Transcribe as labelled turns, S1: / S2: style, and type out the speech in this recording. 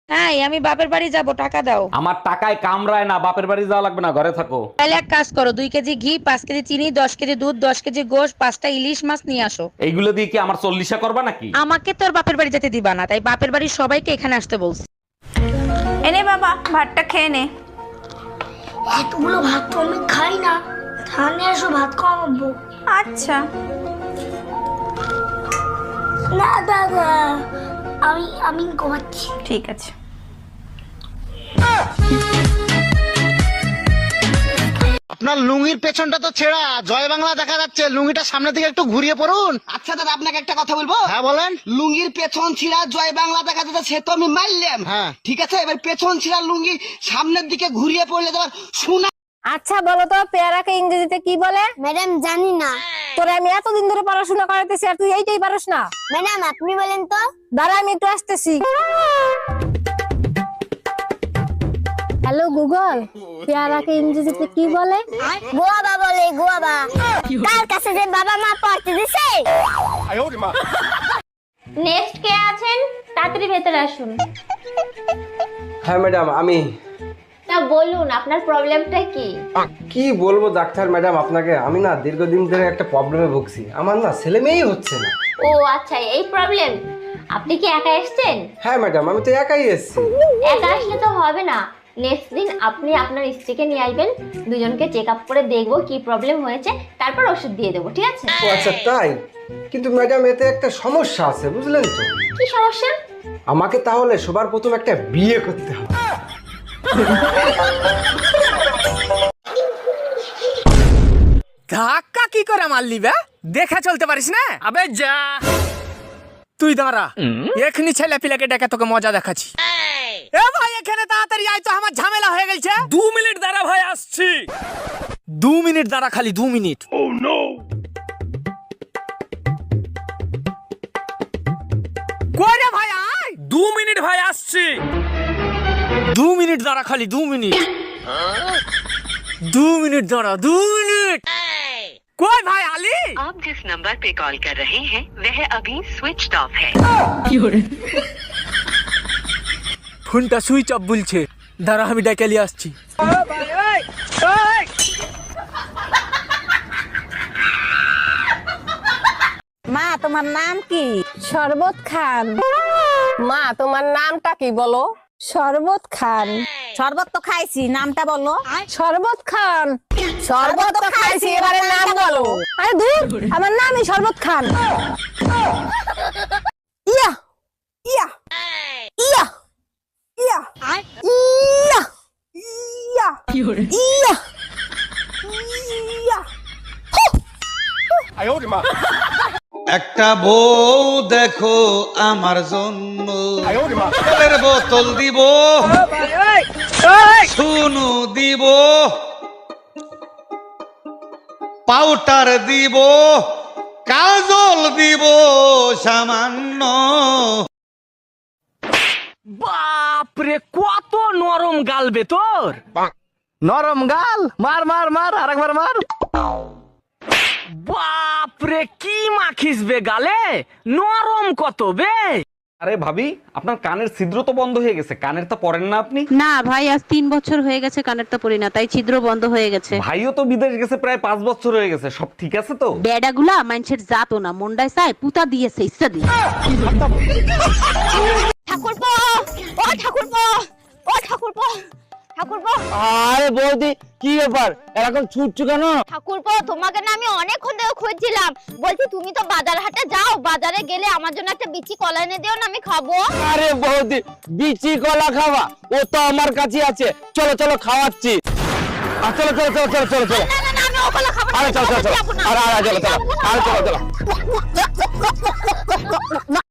S1: হ্যাঁ, আমি বাপের বাড়ি যাব, টাকা দাও।
S2: আমার টাকায় কামড়ায় না, বাপের বাড়ি যাওয়া লাগবে না, ঘরে থাকো।
S1: তাহলে এক কাজ করো, 2 কেজি ঘি, 5 কেজি চিনি, 10 কেজি দুধ, 10 কেজি গোশ, 5টা ইলিশ মাছ নিয়ে আসো।
S2: এইগুলো দিয়ে কি আমার 40 করবা নাকি?
S1: আমাকে তোর বাপের বাড়ি যেতে দিবা না, তাই বাপের বাড়ির সবাইকে এখানে আসতে বলছি।
S3: এনে বাবা ভাতটা খেয়ে নে।
S4: এতগুলো ভাত তো আমি খাই না, থানে এসো ভাত খাওয়াবো।
S3: আচ্ছা
S4: না দাদা, আমি আমি ঘুমাচ্ছি।
S3: ঠিক আছে।
S5: আপনার লুঙ্গির পেছনটা তো ছেঁড়া, জয় বাংলা দেখা যাচ্ছে, লুঙ্গিটা সামনের দিকে একটু ঘুরিয়ে পড়ুন।
S6: আচ্ছা দাদা, আপনাকে একটা কথা বলবো।
S5: হ্যাঁ বলেন।
S6: লুঙ্গির পেছন ছিঁড়া জয় বাংলা দেখা যাচ্ছে, সে তো আমি মারলাম।
S5: হ্যাঁ।
S6: ঠিক আছে, এবার পেছন ছিঁড়া লুঙ্গি সামনের দিকে ঘুরিয়ে পড়লে তোমার শোনা।
S3: আচ্ছা বলো তো পেয়ারাকে ইংরেজিতে কি বলে?
S4: ম্যাডাম জানি না।
S3: তোরে আমি এতদিন ধরে পড়াশোনা করাতেছি আর তুই এইটাই পারস না?
S4: ম্যাডাম আপনি বলেন তো।
S3: দাঁড়া আমি একটু আসতেছি। হ্যালো গুগল, পেয়ারাকে ইংরেজিতে কি বলে?
S4: গোয়াবা বলে, গোয়াবা। কার কাছে যে বাবা মা পড়তে দিছে।
S7: নেক্সট কে আছেন? তাড়াতাড়ি ভেতরে আসুন।
S8: হ্যাঁ ম্যাডাম, আমি।
S7: তা বলুন আপনার প্রবলেমটা কি?
S8: কি বলবো ডাক্তার ম্যাডাম আপনাকে, আমি না দীর্ঘদিন ধরে একটা প্রবলেমে ভুগছি। আমার না ছেলে মেয়েই হচ্ছে না।
S7: ও আচ্ছা, এই প্রবলেম। আপনি কি একা এসেছেন?
S8: হ্যাঁ ম্যাডাম, আমি তো একাই এসেছি।
S7: একা আসলে তো হবে না, নেক্সট দিন আপনি আপনার স্ত্রীকে নিয়ে আসবেন, দুজনকে চেক আপ করে দেখবো কি প্রবলেম হয়েছে, তারপর ওষুধ দিয়ে দেবো, ঠিক আছে?
S8: ও আচ্ছা তাই? কিন্তু ম্যাডাম এতে একটা সমস্যা আছে, বুঝলেন তো?
S7: কি সমস্যা?
S8: আমাকে তাহলে সবার প্রথম একটা বিয়ে করতে হবে।
S9: ধাক্কা কি করে মারলি বে? দেখে চলতে পারিস না? আবে যা, তুই দাঁড়া, এখনি ছেলে পিলাকে ডেকে তোকে মজা দেখাচ্ছি। এ ভাই এখানে তাড়াতাড়ি আয় তো, আমার ঝামেলা হয়ে গেছে। 2 মিনিট দাঁড়া ভাই, আসছি। 2 মিনিট দাঁড়া, খালি 2 মিনিট। ও নো, কই রে ভাই আয়। 2 মিনিট ভাই, আসছি। 2 মিনিট দাঁড়া, খালি 2 মিনিট। 2 মিনিট দাঁড়া, 2 মিনিট। কই ভাই আলী?
S10: आप जिस नंबर पे कॉल कर रहे हैं वह अभी स्विच ऑफ है।
S9: ফোনটা সুইচ অফ বলছে, দাঁড়া আমি ডেকে নিয়ে আসছি।
S3: মা তোমার নাম কি? শরবত খান। মা তোমার নামটা কি বলো? শরবত খান। শরবত তো খাইছি, নামটা বলো। শরবত খান। শরবত তো খাইছি, এবারে নাম বলো। আরে দূর, আমার নামই শরবত খান। ইয়া ইয়া ইয়া ইয়া ইয়া ইয়া ইয়া ইয়া।
S5: একটা বউ দেখো আমার জন্য, জলের বোতল দিব, শুনু দিব, পাউডার দিব, কাজল দিব সামান্য।
S9: বাপরে কত নরম গাল বে তোর। নরম গাল, মার মার মার, আরেকবার মার। বাপরে কি মাখিস বে গালে, নরম কত বে।
S2: আরে ভাবি, আপনার কানের ছিদ্র তো বন্ধ হয়ে গেছে, কানের তো পরেন না আপনি?
S1: না ভাই, আজ 3 বছর হয়ে গেছে কানেরটা পরি না, তাই ছিদ্র বন্ধ হয়ে গেছে।
S2: ভাইও তো বিদেশ গেছে প্রায় 5 বছর হয়ে গেছে, সব ঠিক আছে তো?
S1: বেডাগুলা মানুষের জাতো না, মুন্ডায় চায় পুতা দিয়েছে ইচ্ছা দিয়ে।
S4: ঠাকুরপো, ও ঠাকুরপো, ও ঠাকুরপো, ঠাকুরপো।
S9: আরে বৌদি কি ব্যাপার, এরকম ছুটছো কেন?
S4: ঠাকুরপো তোমাকে না আমি অনেকক্ষণ ধরে খুঁজছিলাম, বলছি তুমি তো বাজার হাটে যাও, বাজারে গেলে আমার জন্য একটা বিচি কলা এনে দিও না, আমি খাবো।
S9: আরে বৌদি বিচি কলা খাওয়া, ও তো আমার কাছে আছে, চলো চলো খাওয়াচ্ছি। চলো চলো চলো চলো চলো চলো।
S4: না না না, আমি ও কলা খাবো না।
S9: আরে চলো চলো চলো, আরে চলো চলো, আরে চলো চলো।